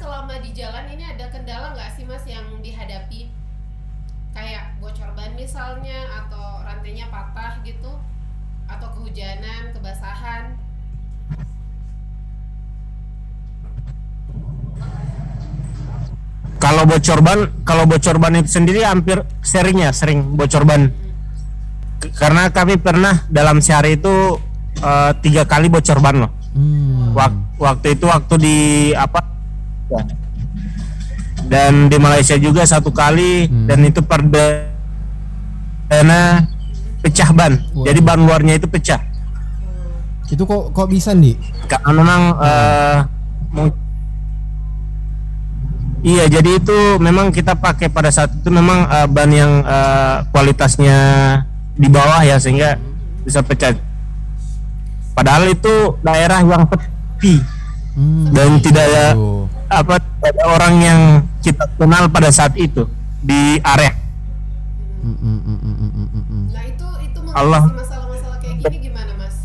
selama di jalan ini ada kendala nggak sih Mas yang dihadapi? Kayak bocor ban misalnya, atau rantainya patah gitu, atau kehujanan, kebasahan? Kalau bocor ban itu sendiri hampir sering bocor ban. Karena kami pernah dalam sehari itu 3 kali bocor ban loh. Waktu di apa? Dan di Malaysia juga 1 kali, dan itu perdana pecah ban. Jadi ban luarnya itu pecah. Itu kok bisa nih? Karena memang iya, jadi itu memang kita pakai pada saat itu memang ban yang kualitasnya di bawah ya, sehingga bisa pecah. Padahal itu daerah yang sepi dan tidak ada orang yang kita kenal pada saat itu di area. Nah itu Allah. mengatasi masalah-masalah kayak gini gimana Mas?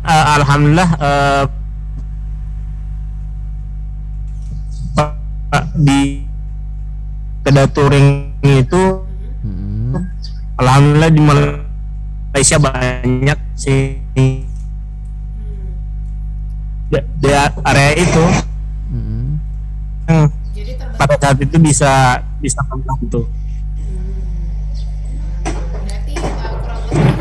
Alhamdulillah di Kedah Touring itu alhamdulillah di Malaysia banyak sih di area itu. Jadi Pada saat itu bisa membantu. berarti kurang lebih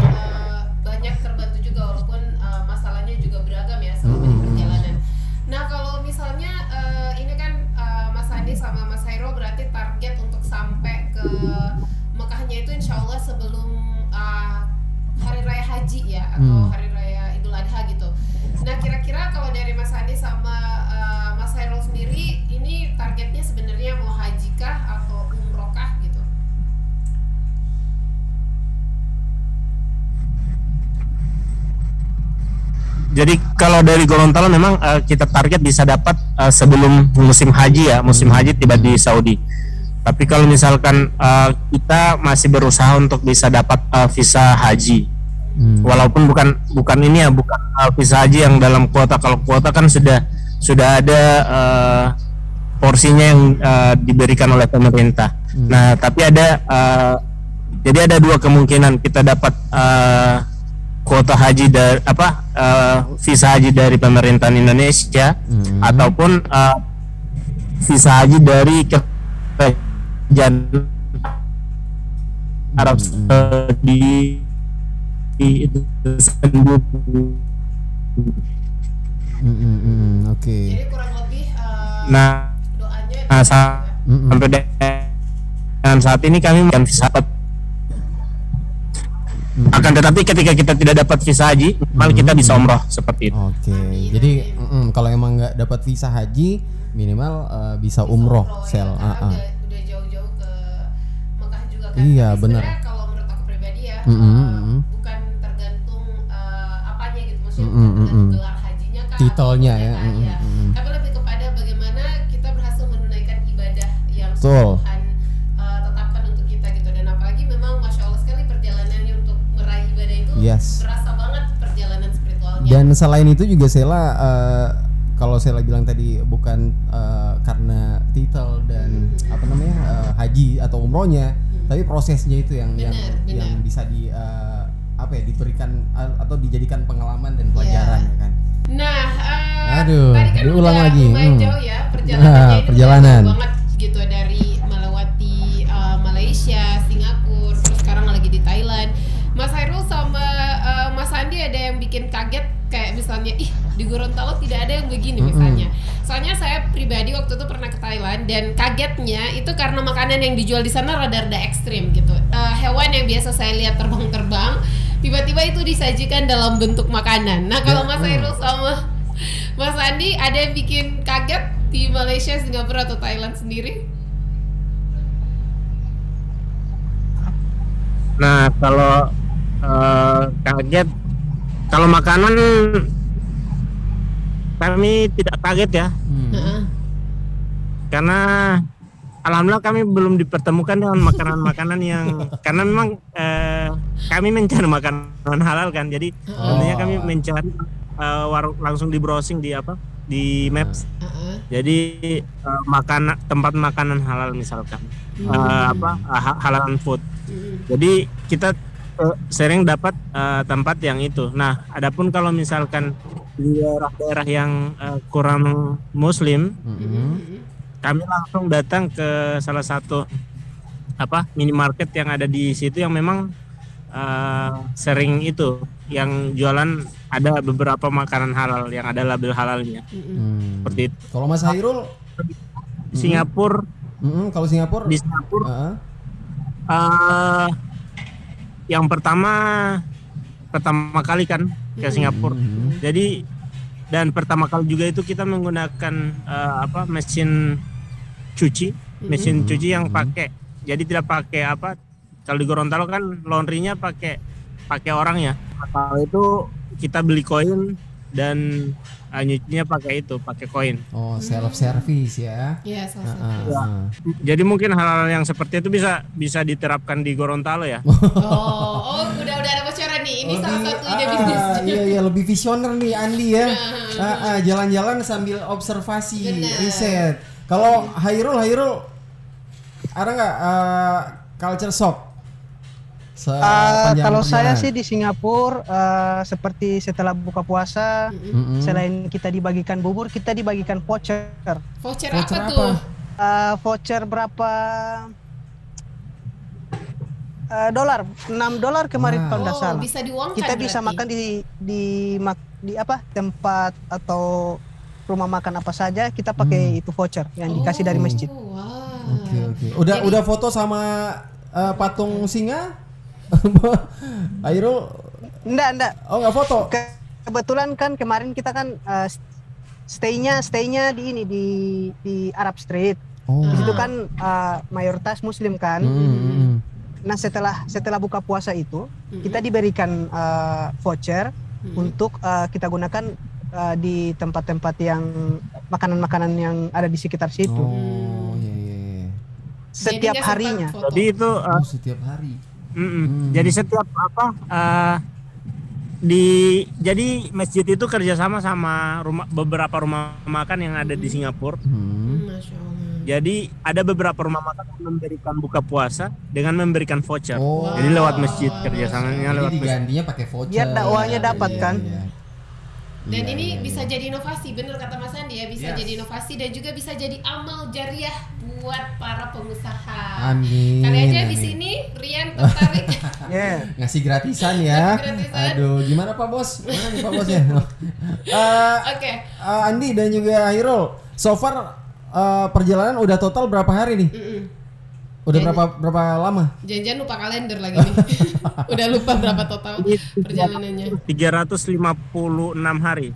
banyak terbantu juga, walaupun masalahnya juga beragam ya selama di perjalanan. Nah kalau misalnya ini kan Mas Andi sama Mas Hairul berarti target untuk sampai ke Mekahnya itu insya Allah sebelum Hari Raya Haji ya, atau Hari Raya Idul Adha gitu. Nah kira-kira kalau dari Mas Andi sama Mas Hairul sendiri, ini targetnya sebenarnya mau haji kah atau umroh kah gitu? Jadi kalau dari Gorontalo memang kita target bisa dapat sebelum musim haji ya, musim haji tiba di Saudi. Tapi kalau misalkan kita masih berusaha untuk bisa dapat visa haji, walaupun bukan ini ya, bukan visa haji yang dalam kuota. Kalau kuota kan sudah ada porsinya yang diberikan oleh pemerintah. Nah tapi jadi ada 2 kemungkinan kita dapat kuota haji dari visa haji dari pemerintahan Indonesia, ataupun visa haji dari kerajaan Arab Saudi itu sendiri. Oke. Jadi kurang lebih Nah, sampai dengan saat ini kami bukan visa. Akan tetapi ketika kita tidak dapat visa haji, malah kita bisa umroh seperti itu. Oke. Jadi kalau emang nggak dapat visa haji, minimal bisa umroh, Sel. Udah jauh-jauh ke Mekah juga kan. Iya, Tapi benar. sebenarnya kalau menurut aku pribadi ya, bukan tergantung apanya gitu, maksudnya bukan tergantung gelar hajinya kah, titelnya atau ya. ya. Tapi lebih kepada bagaimana kita berhasil menunaikan ibadah yang Betul. Tuhan tetapkan untuk kita gitu. Dan apalagi memang Masya Allah sekali perjalanannya untuk meraih ibadah itu, berasa banget perjalanan spiritualnya. Dan selain itu juga Sela, kalau Sela bilang tadi bukan karena titel dan haji atau umrohnya, tapi prosesnya itu yang bisa diberikan atau dijadikan pengalaman dan pelajaran ya kan. Nah, Aduh, tadi kan diulang udah lagi. lumayan jauh ya perjalanannya, ini perjalanan. udah jauh banget gitu, dari melewati Malaysia, Singapura, terus sekarang lagi di Thailand. Mas Hairul sama Mas Andi ada yang bikin kaget kayak misalnya, di Gorontalo tidak ada yang begini misalnya. Soalnya saya pribadi waktu itu pernah ke Thailand dan kagetnya itu karena makanan yang dijual di sana rada-rada ekstrim gitu. Hewan yang biasa saya lihat terbang-terbang, tiba-tiba itu disajikan dalam bentuk makanan. Nah kalau Mas Hairul sama Mas Andi ada yang bikin kaget di Malaysia, Singapura atau Thailand sendiri? Nah kalau kaget, kalau makanan kami tidak kaget ya, karena alhamdulillah kami belum dipertemukan dengan makanan-makanan yang karena memang kami mencari makanan halal kan, jadi tentunya kami mencari langsung di browsing di apa di Maps. Jadi tempat makanan halal misalkan halalan food. Jadi kita sering dapat tempat yang itu. Nah, adapun kalau misalkan di daerah-daerah yang kurang Muslim, kami langsung datang ke salah satu minimarket yang ada di situ yang memang sering itu yang jualan ada beberapa makanan halal yang ada label halalnya. Seperti itu. Kalau Mas Hairul Singapura, kalau Singapura di Singapura yang pertama kali kan ke Singapura. Jadi dan pertama kali juga itu kita menggunakan mesin cuci yang pakai. Jadi tidak pakai kalau di Gorontalo kan laundrynya pakai orangnya. Kalau itu kita beli koin dan nyucinya pakai koin. Oh, self service ya. Iya, self service. Jadi mungkin hal-hal yang seperti itu bisa diterapkan di Gorontalo ya. Udah ada bocoran nih. Ini salah satu ide bisnis. Iya, lebih visioner nih Andi ya. Jalan-jalan sambil observasi, riset. Kalau Hairul ada nggak culture shock? Kalau saya sih di Singapura seperti setelah buka puasa, selain kita dibagikan bubur, kita dibagikan voucher. Voucher apa tuh? Voucher berapa dolar? $6 kemarin kalau tidak salah. Bisa diuangkan. Kita bisa makan di apa tempat atau rumah makan apa saja, kita pakai itu voucher yang dikasih dari masjid. Oke. Udah foto sama patung singa? Hairul? Enggak. Oh, enggak foto. Kebetulan kan kemarin kita kan stay-nya di Arab Street. Di situ kan mayoritas Muslim kan. Nah, setelah buka puasa itu, kita diberikan voucher untuk kita gunakan di tempat-tempat yang makanan-makanan yang ada di sekitar situ. Iya. Setiap harinya. Jadi itu setiap hari. Jadi setiap jadi masjid itu kerjasama sama beberapa rumah makan yang ada di Singapura. Masya Allah. Jadi ada beberapa rumah makan yang memberikan buka puasa dengan memberikan voucher. Jadi lewat masjid kerjasamanya lewat masjid. Digantinya pakai voucher. Biar dakwahnya dapat kan. Dan ini bisa jadi inovasi, bener kata Mas Andi ya, bisa jadi inovasi dan juga bisa jadi amal jariah buat para pengusaha. Amin. Kali aja di sini Rian tertarik. Ngasih gratisan ya. Aduh, gimana Pak Bos? Mana nih Pak Bosnya? Oke. Andi dan juga Hairul, so far perjalanan udah total berapa hari nih? Udah berapa lama? Jangan lupa kalender lagi nih. Udah lupa berapa total perjalanannya. 356 hari.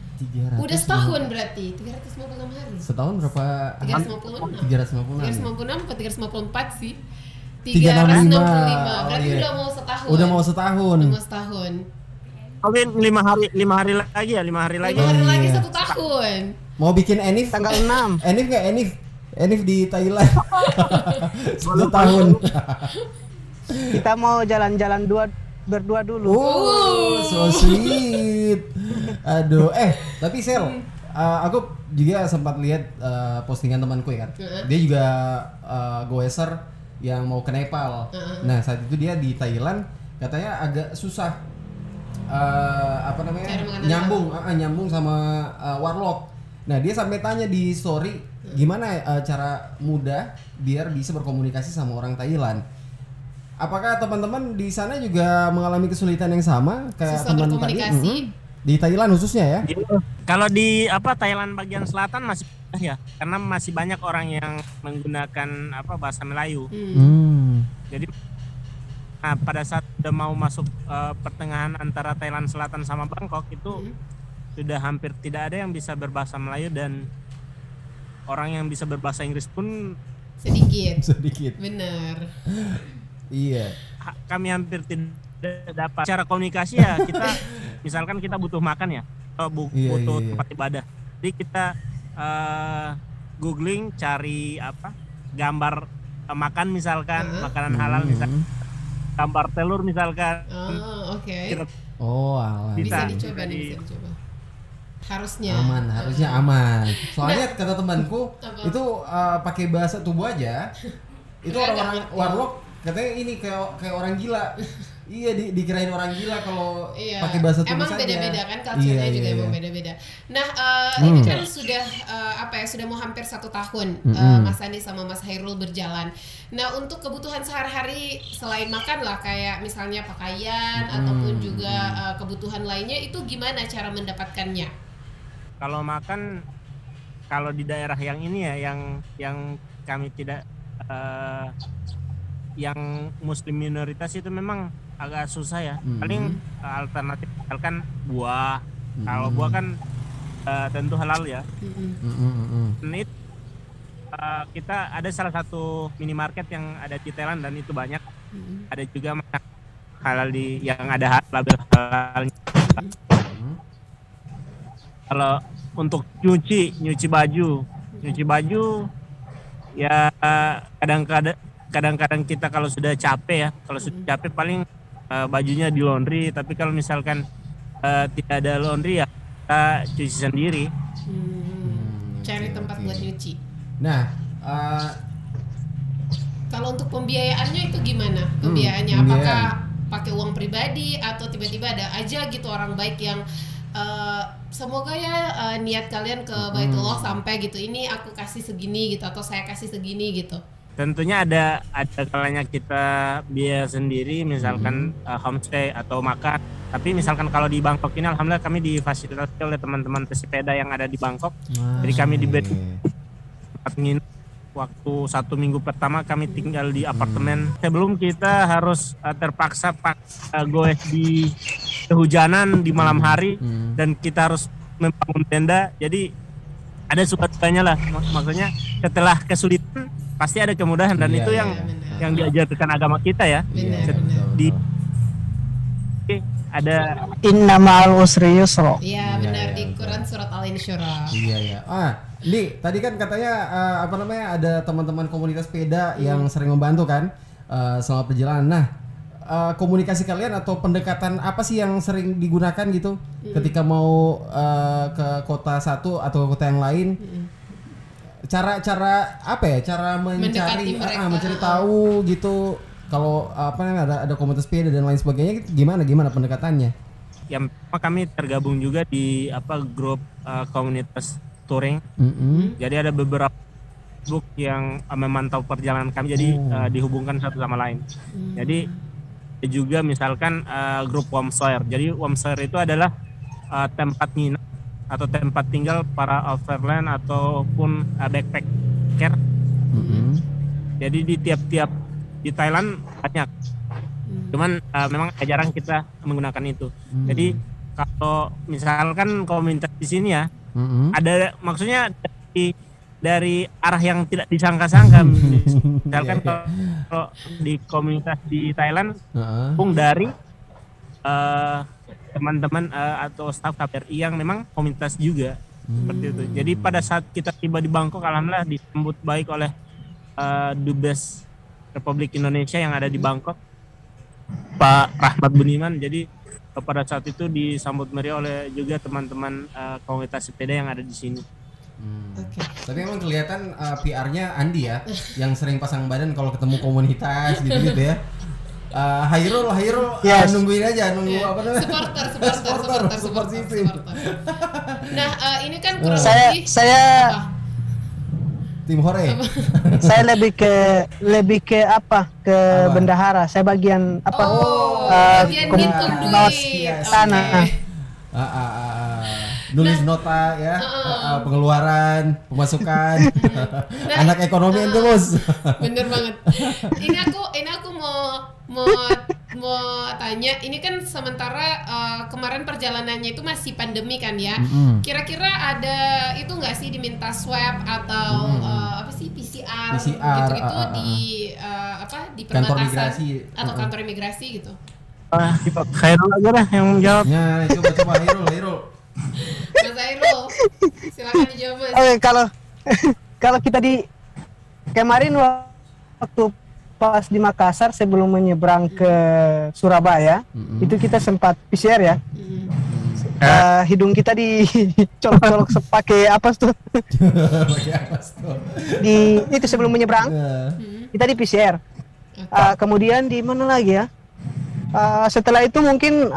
Udah setahun berarti. 356 hari. Setahun berapa? 356 atau 354 sih. 365. Berarti udah mau setahun. Udah mau setahun. Kalian 5 hari lagi ya, 5 hari lagi. 5 hari lagi 1 tahun. Mau bikin Enif tanggal 6. Enif nggak Enif di Thailand 1 tahun. Kita mau jalan-jalan berdua dulu. So sweet. Aduh, tapi Sel, aku juga sempat lihat postingan temanku ya kan. Dia juga goeser yang mau ke Nepal. Nah, saat itu dia di Thailand katanya agak susah nyambung sama warlock. Nah, dia sampai tanya di story gimana cara mudah biar bisa berkomunikasi sama orang Thailand. Apakah teman-teman di sana juga mengalami kesulitan yang sama kayak teman tadi? Di Thailand khususnya ya? Kalau di Thailand bagian selatan masih ya, karena masih banyak orang yang menggunakan bahasa Melayu. Jadi pada saat udah mau masuk pertengahan antara Thailand Selatan sama Bangkok itu sudah hampir tidak ada yang bisa berbahasa Melayu dan orang yang bisa berbahasa Inggris pun sedikit. Benar. Iya. Kami hampir tidak dapat. Cara komunikasi ya kita misalkan kita butuh makan ya, butuh tempat ibadah. Jadi kita googling cari gambar makan misalkan, makanan halal misalkan. Gambar telur misalkan. Oke. Bisa dicoba. Harusnya aman. Soalnya kata temanku itu pakai bahasa tubuh aja itu orang-orang warlock katanya ini kayak orang gila. Iya, dikirain orang gila kalau pakai bahasa tubuh saja. Emang beda-beda kan, culture-nya juga emang beda-beda. Nah, ini kan sudah sudah mau hampir 1 tahun Mas Andi sama Mas Hairul berjalan. Nah, untuk kebutuhan sehari-hari selain makan lah, kayak misalnya pakaian ataupun juga kebutuhan lainnya, itu gimana cara mendapatkannya? Kalau makan, kalau di daerah yang ini ya, yang kami tidak yang muslim minoritas itu memang agak susah ya. Paling alternatif misalkan buah. Kalau buah kan tentu halal ya. Ini kita ada salah satu minimarket yang ada di Thailand dan itu banyak. Ada juga halal yang ada label halal. Kalau untuk nyuci baju ya kadang-kadang kita kalau sudah capek paling bajunya di laundry, tapi kalau misalkan tidak ada laundry ya kita cuci sendiri. Cari tempat buat nyuci. Nah, kalau untuk pembiayaannya itu gimana? Pembiayaannya apakah pakai uang pribadi atau tiba-tiba ada aja gitu orang baik yang semoga ya niat kalian ke Baitullah sampai gitu, ini aku kasih segini gitu atau saya kasih segini gitu? Tentunya ada kalanya kita biaya sendiri, misalkan homestay atau makan. Tapi misalkan kalau di Bangkok ini alhamdulillah kami difasilitasi oleh teman-teman pesepeda yang ada di Bangkok. Jadi kami diberi tempat nginep. Waktu 1 minggu pertama kami tinggal di apartemen. Sebelum kita harus terpaksa goes di kehujanan di malam hari dan kita harus membangun tenda. Jadi ada suka-sukanya lah. Maksudnya setelah kesulitan pasti ada kemudahan dan itu yang diajarkan agama kita ya. Ada inna ma'al usri yusra. Iya benar, di Quran surat Al-Insyirah. Iya. Di tadi kan katanya ada teman-teman komunitas sepeda yang sering membantu kan selama perjalanan. Nah, komunikasi kalian atau pendekatan apa sih yang sering digunakan gitu ketika mau ke kota satu atau kota yang lain? Cara apa ya? Cara mencari tahu gitu. Kalau ada komunitas sepeda dan lain sebagainya, gimana pendekatannya? Yang pertama kami tergabung juga di grup komunitas touring. Jadi ada beberapa book yang memantau perjalanan kami, jadi dihubungkan satu sama lain. Jadi juga misalkan grup Wamsoir. Jadi Wamsoir itu adalah tempat nginep atau tempat tinggal para overland ataupun backpacker. Jadi di tiap di Thailand banyak, cuman memang jarang kita menggunakan itu. Jadi kalau misalkan komunitas di sini ya, ada maksudnya dari arah yang tidak disangka-sangka. Misalkan kalau di komunitas di Thailand, dari teman-teman atau staf KBRI yang memang komunitas juga seperti itu. Jadi pada saat kita tiba di Bangkok, alhamdulillah disambut baik oleh Dubes Republik Indonesia yang ada di Bangkok, Pak Rahmat Buniman. Jadi pada saat itu disambut meriah oleh juga teman-teman komunitas sepeda yang ada di sini. Tapi emang kelihatan PR-nya Andi ya, yang sering pasang badan kalau ketemu komunitas gitu ya. Hairul nungguin aja, apa namanya? Support system. Nah, ini kan kurang lebih saya tim hore. Saya lebih ke bendahara. Saya bagian bagian ngitung duit. Tanah. Nulis nota ya, pengeluaran, pemasukan, anak ekonomi itu bos. Bener banget. Ini aku mau tanya, ini kan sementara kemarin perjalanannya itu masih pandemi kan ya. Kira-kira ada itu nggak sih diminta swab atau PCR gitu-gitu di perbatasan atau kantor imigrasi gitu? Khairul aja lah yang menjawab. Ya, coba Hairul. Mas Hairul, silakan dijawab Mas. Oke, kalau kita di kemarin waktu pas di Makassar sebelum menyeberang ke Surabaya, itu kita sempat PCR ya. hidung kita dicolok-colok pakai apa tuh? Di itu sebelum menyeberang kita di PCR. Kemudian di mana lagi ya? Setelah itu mungkin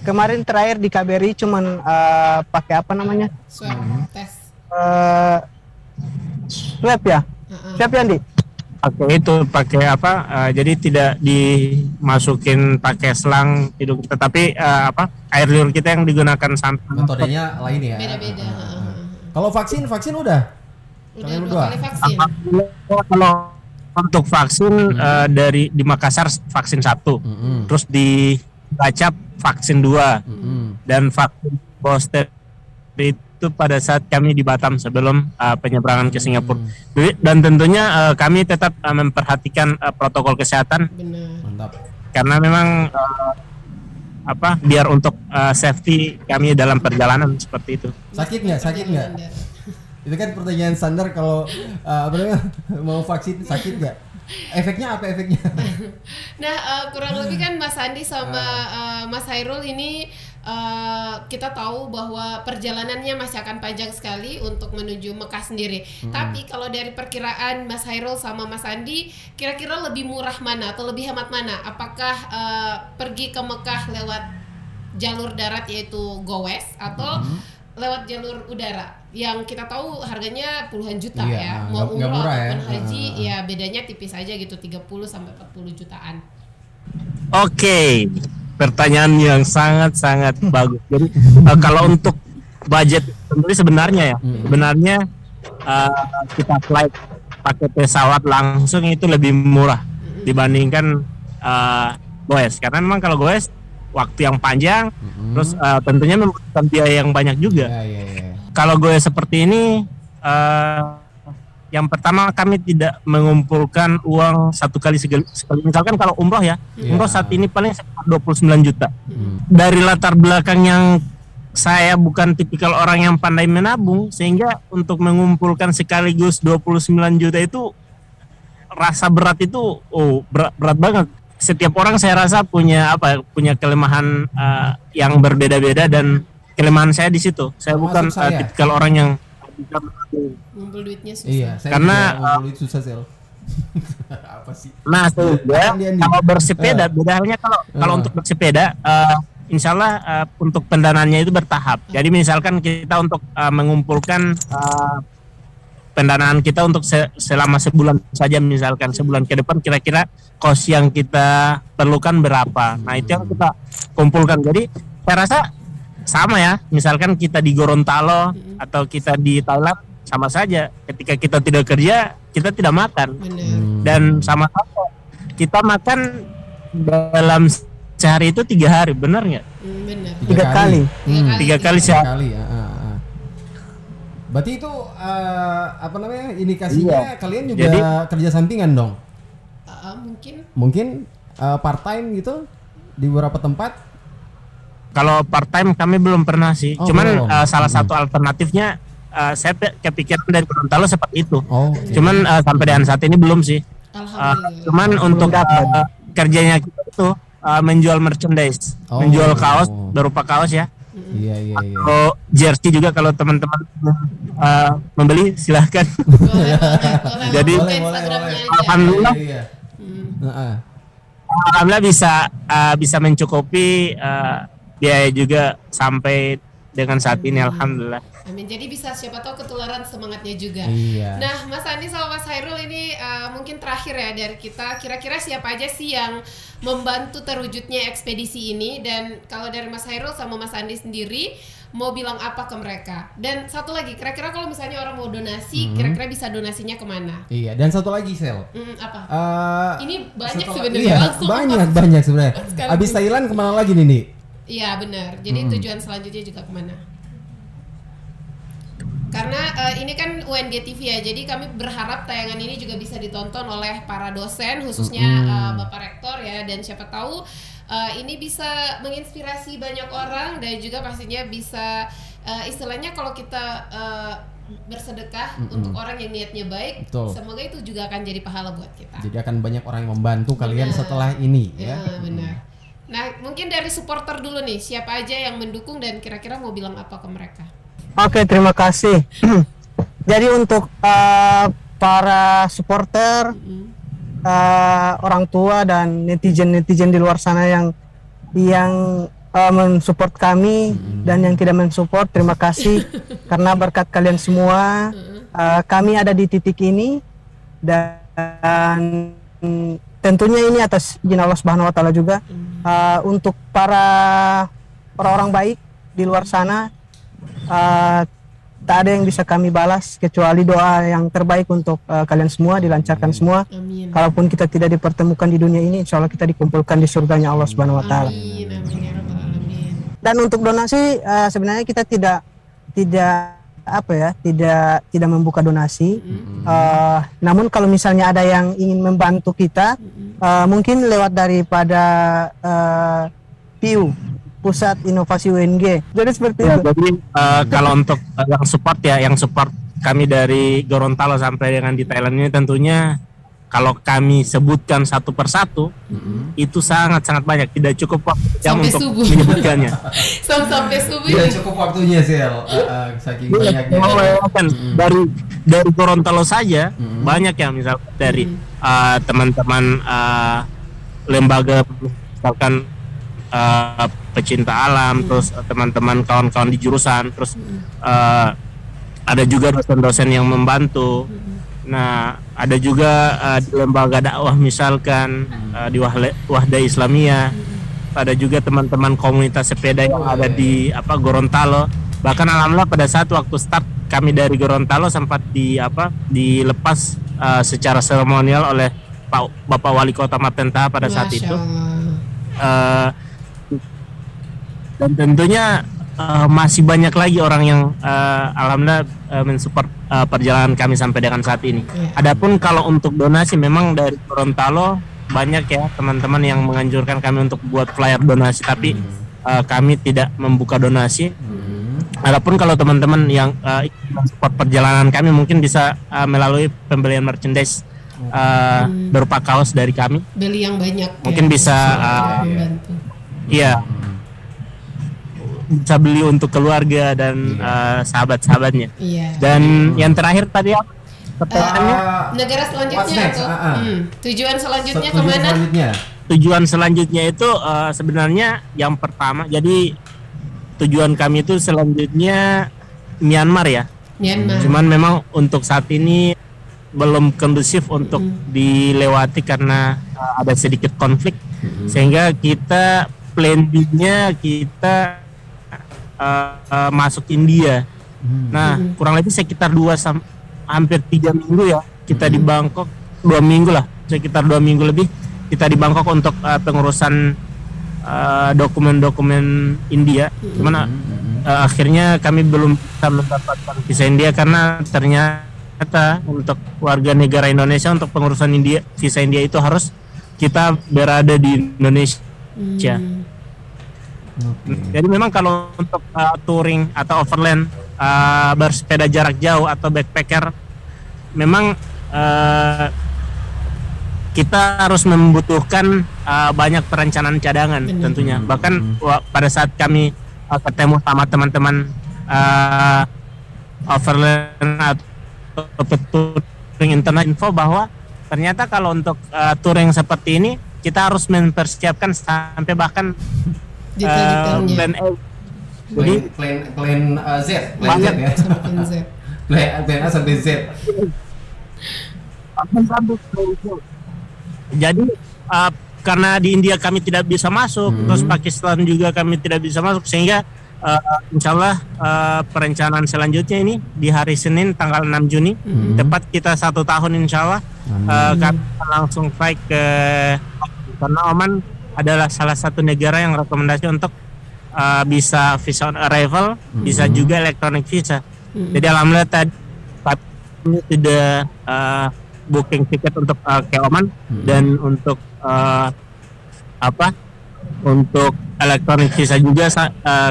kemarin terakhir di KBRI cuman pakai apa namanya? Swab test. Swab ya? Swab ya, Andi? Pakai itu, pakai apa? Jadi tidak dimasukin pakai selang hidung kita, tapi air liur kita yang digunakan sampai. Metodenya lain ya. Beda-beda. Kalau vaksin udah? Udah 2 kali vaksin. Kalau untuk vaksin di Makassar vaksin 1, terus di Cilacap vaksin 2, dan vaksin booster itu pada saat kami di Batam sebelum penyeberangan ke Singapura. Dan tentunya kami tetap memperhatikan protokol kesehatan. Benar. Mantap. Karena memang biar untuk safety kami dalam perjalanan seperti itu. Sakit nggak? Itu kan pertanyaan standar kalau mau vaksin, sakit nggak? Efeknya apa efeknya? Nah, kurang lebih kan Mas Andi sama Mas Hairul ini kita tahu bahwa perjalanannya masih akan panjang sekali untuk menuju Mekah sendiri. Tapi kalau dari perkiraan Mas Hairul sama Mas Andi, kira-kira lebih murah mana atau lebih hemat mana? Apakah pergi ke Mekah lewat jalur darat yaitu Gowes atau lewat jalur udara yang kita tahu harganya puluhan juta ya, mau umroh ataupun haji ya bedanya tipis aja gitu, 30 sampai 40 jutaan. Oke, pertanyaan yang sangat bagus. Jadi kalau untuk budget tentunya sebenarnya kita flight pakai pesawat langsung itu lebih murah dibandingkan goes, karena memang kalau goes waktu yang panjang, terus tentunya membutuhkan biaya yang banyak juga. Kalau gue seperti ini, yang pertama kami tidak mengumpulkan uang satu kali sekali. Misalkan kalau umroh ya, umroh saat ini paling 29 juta. Dari latar belakang yang saya bukan tipikal orang yang pandai menabung, sehingga untuk mengumpulkan sekaligus 29 juta itu rasa berat itu berat banget. Setiap orang saya rasa punya kelemahan yang berbeda-beda, dan kelemahan saya di situ. Saya bukan tipikal orang yang bisa ngumpul duitnya susah. Iya, karena ngumpul duit susah sel. Apa sih? Nah, kalau bersepeda beda halnya kalau untuk bersepeda, insya Allah untuk pendanaannya itu bertahap. Jadi misalkan kita untuk mengumpulkan pendanaan kita untuk selama sebulan saja, misalkan sebulan ke depan kira-kira kos yang kita perlukan berapa. Nah, itu yang kita kumpulkan. Jadi saya rasa sama ya, misalkan kita di Gorontalo atau kita di Thailand sama saja. Ketika kita tidak kerja, kita tidak makan. Dan sama-sama kita makan dalam sehari itu 3 hari, benar nggak? Benar. 3 kali. 3 kali sehari. Berarti itu indikasinya kalian juga jadi, kerja sampingan dong? Mungkin part time gitu di beberapa tempat? Kalau part time kami belum pernah sih. Cuman salah satu alternatifnya saya kepikiran dari Gorontalo seperti itu. Cuman sampai dengan saat ini belum sih. Cuman untuk kerjanya kita itu menjual merchandise, menjual kaos, berupa kaos ya. Iya. Atau jersey juga, kalau teman-teman membeli silahkan. Jadi alhamdulillah, alhamdulillah bisa mencukupi biaya juga sampai dengan saat ini, alhamdulillah. Amin. Jadi bisa siapa tahu ketularan semangatnya juga. Iya. Nah, Mas Andi sama Mas Hairul ini mungkin terakhir ya dari kita. Kira-kira siapa aja sih yang membantu terwujudnya ekspedisi ini? Dan kalau dari Mas Hairul sama Mas Andi sendiri mau bilang apa ke mereka? Dan satu lagi, kira-kira kalau misalnya orang mau donasi, kira-kira bisa donasinya kemana? Iya. Dan satu lagi, Sel. Apa? Ini banyak sebenarnya. Iya, banyak sebenarnya. Abis Thailand kemana lagi nih? Iya benar. Jadi tujuan selanjutnya juga kemana? Karena ini kan UNG TV ya, jadi kami berharap tayangan ini juga bisa ditonton oleh para dosen, khususnya Bapak Rektor ya, dan siapa tahu ini bisa menginspirasi banyak orang, dan juga pastinya bisa istilahnya kalau kita bersedekah untuk orang yang niatnya baik, semoga itu juga akan jadi pahala buat kita. Jadi akan banyak orang yang membantu kalian setelah ini ya. Benar. Nah, mungkin dari supporter dulu nih, siapa aja yang mendukung dan kira-kira mau bilang apa ke mereka? Oke, terima kasih. Jadi untuk para supporter, orang tua dan netizen di luar sana yang mensupport kami dan yang tidak mensupport, terima kasih karena berkat kalian semua kami ada di titik ini, dan tentunya ini atas izin Allah Subhanahu wa taala juga. Untuk para orang-orang baik di luar sana, tak ada yang bisa kami balas kecuali doa yang terbaik untuk kalian semua, dilancarkan semua. Amin. Kalaupun kita tidak dipertemukan di dunia ini, insya Allah kita dikumpulkan di surganya Allah Subhanahu wa taala. Amin, amin ya rabbal alamin. Dan untuk donasi sebenarnya kita tidak membuka donasi. Namun kalau misalnya ada yang ingin membantu kita, mungkin lewat daripada PIU, Pusat Inovasi UNG. Jadi seperti itu. Jadi kalau untuk yang support kami dari Gorontalo sampai dengan di Thailand ini, tentunya kalau kami sebutkan satu persatu, itu sangat banyak, tidak cukup waktu jam untuk subuh menyebutkannya. Sampai subuh. Tidak cukup waktunya sih, saking banyaknya. Dari Gorontalo saja banyak yang misal dari teman-teman lembaga misalkan pecinta alam, terus teman-teman kawan-kawan di jurusan, terus ada juga dosen-dosen yang membantu. Nah, ada juga di lembaga dakwah misalkan di Wahda Islamiyah, ada juga teman-teman komunitas sepeda yang ada di Gorontalo. Bahkan alhamdulillah pada saat waktu start kami dari Gorontalo sempat dilepas secara seremonial oleh Bapak Wali Kota Matenta pada saat itu. Dan tentunya masih banyak lagi orang yang alhamdulillah mensupport perjalanan kami sampai dengan saat ini. Adapun kalau untuk donasi, memang dari Gorontalo banyak ya teman-teman yang menganjurkan kami untuk buat flyer donasi, tapi kami tidak membuka donasi. Adapun kalau teman-teman yang support perjalanan kami, mungkin bisa melalui pembelian merchandise berupa kaos dari kami. Beli yang banyak. Mungkin ya, bisa membantu. Iya. Bisa beli untuk keluarga dan sahabat-sahabatnya. Iya. Dan yang terakhir tadi pertanyaannya, negara selanjutnya atau tujuan selanjutnya kemana? Tujuan selanjutnya itu sebenarnya yang pertama, jadi tujuan kami itu selanjutnya Myanmar ya. Myanmar. Cuman memang untuk saat ini belum kondusif untuk dilewati karena ada sedikit konflik, sehingga kita plan B-nya kita masuk India. Nah, kurang lebih sekitar hampir 3 minggu ya kita di Bangkok, 2 minggu lah, sekitar 2 minggu lebih kita di Bangkok untuk pengurusan dokumen-dokumen India. Cuman akhirnya kami belum bisa mendapatkan visa India karena ternyata untuk warga negara Indonesia untuk pengurusan India, visa India itu harus kita berada di Indonesia. Jadi memang kalau untuk touring atau overland, bersepeda jarak jauh atau backpacker, memang kita harus membutuhkan banyak perencanaan cadangan tentunya. Bahkan pada saat kami ketemu sama teman-teman overland atau touring internet, info bahwa ternyata kalau untuk touring seperti ini kita harus mempersiapkan sampai bahkan plan A. Jadi plan Z, plan Z ya. Plan A sampai Z. Jadi karena di India kami tidak bisa masuk, terus Pakistan juga kami tidak bisa masuk, sehingga insya Allah perencanaan selanjutnya ini di hari Senin tanggal 6 Juni, tepat kita 1 tahun insya Allah, kami langsung flight ke, karena Oman adalah salah satu negara yang rekomendasi untuk bisa visa on arrival, bisa juga electronic visa. Jadi alhamdulillah tadi kami sudah booking tiket untuk ke Oman, dan untuk untuk electronic visa juga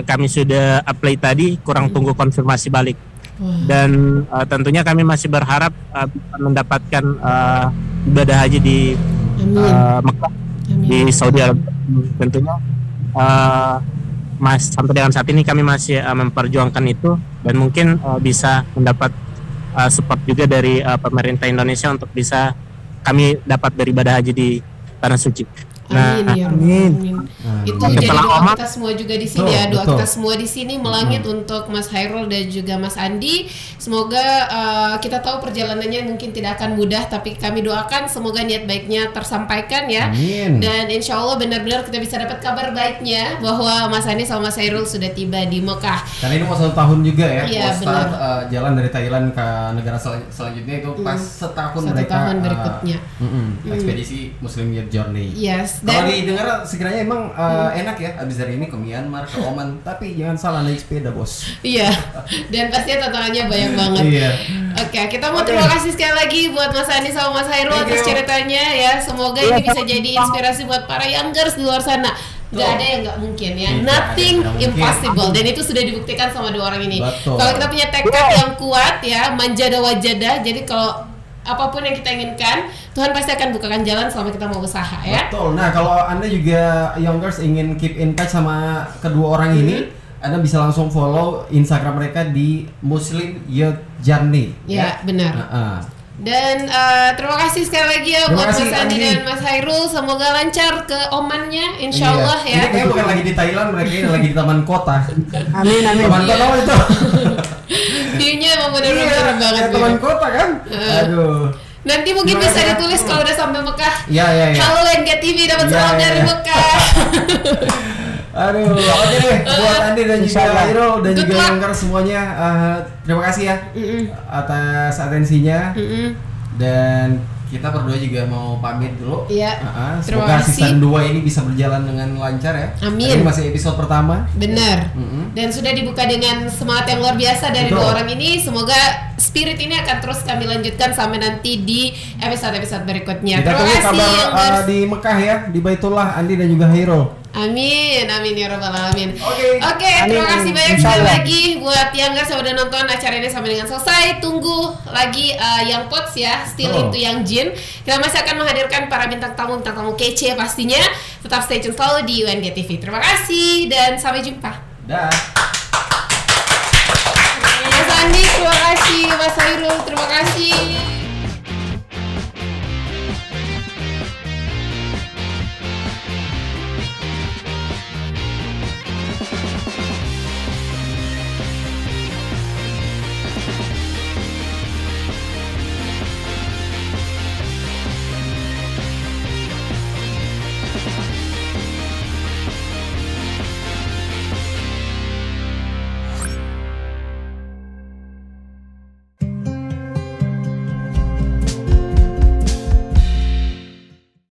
kami sudah apply tadi, kurang tunggu konfirmasi balik. Dan tentunya kami masih berharap bisa mendapatkan ibadah haji di Mekah, di Saudi Arabia. tentunya sampai dengan saat ini kami masih memperjuangkan itu, dan mungkin bisa mendapat support juga dari pemerintah Indonesia untuk bisa kami dapat beribadah haji di Tanah Suci. Amin ya Rabbal Alamin. Itu jadi doa Oman, kita semua juga di sini ya, doa kita semua di sini melangit untuk Mas Hairul dan juga Mas Andi. Semoga kita tahu perjalanannya mungkin tidak akan mudah, tapi kami doakan semoga niat baiknya tersampaikan ya. Amin. Dan insya Allah benar-benar kita bisa dapat kabar baiknya bahwa Mas Andi sama Mas Hairul sudah tiba di Mekah. Karena ini mau 1 tahun juga ya, Iya, mau start jalan dari Thailand ke negara selanjutnya itu pas setahun mereka tahun berikutnya. Ekspedisi Muslim Year Journey. Yes. Kalau didengar sekiranya emang enak ya, abis dari ini ke Myanmar, ke Oman, tapi jangan salah naik sepeda bos. Iya, dan pastinya tantangannya banyak banget. Iya. Oke, kita mau terima kasih sekali lagi buat Mas Andi sama Mas Hairul atas ceritanya ya. Semoga ini bisa jadi inspirasi buat para youngers di luar sana. Gak ada yang gak mungkin ya, nothing impossible, dan itu sudah dibuktikan sama 2 orang ini. Kalau kita punya tekad yang kuat ya, manjada wajada, jadi kalau apapun yang kita inginkan, Tuhan pasti akan bukakan jalan selama kita mau usaha ya. Betul. Nah, kalau Anda juga youngers ingin keep in touch sama kedua orang ini, Anda bisa langsung follow Instagram mereka di Muslim Youth Journey. Ya, benar. Dan terima kasih sekali lagi ya buat Mas Andi dan Mas Hairul. Semoga lancar ke Omannya, insya Allah ya. Ini kayaknya bukan lagi di Thailand, mereka ini lagi di Taman Kota. Amin. Taman Kota apa itu? View-nya emang bener-bener banget. Taman Kota kan? Aduh. Nanti mungkin bisa ditulis kalau udah sampai Mekah. Iya. Halo NG TV, dapat salam dari Mekah. Aduh, oke deh buat Andi dan juga Hairul dan juga youngers semuanya, terima kasih ya atas atensinya. Dan kita berdua juga mau pamit dulu. Iya. Semoga season 2 ini bisa berjalan dengan lancar ya. Amin. Ini masih episode pertama. Benar. Dan sudah dibuka dengan semangat yang luar biasa dari 2 orang ini. Semoga spirit ini akan terus kami lanjutkan sampai nanti di episode-episode berikutnya. Kita tunggu kabar di Mekah ya, di Baitullah, Andi dan juga Hairul. Amin ya Rabbal Alamin. Oke, Amin. terima kasih banyak sekali lagi buat youngers yang udah nonton acara ini sampai dengan selesai. Tunggu lagi Young Pots ya, Still Into Young Jin. Kita masih akan menghadirkan para bintang tamu kece pastinya. Tetap stay tune selalu di UNG TV. Terima kasih dan sampai jumpa. Dah. Mas Andi, terima kasih.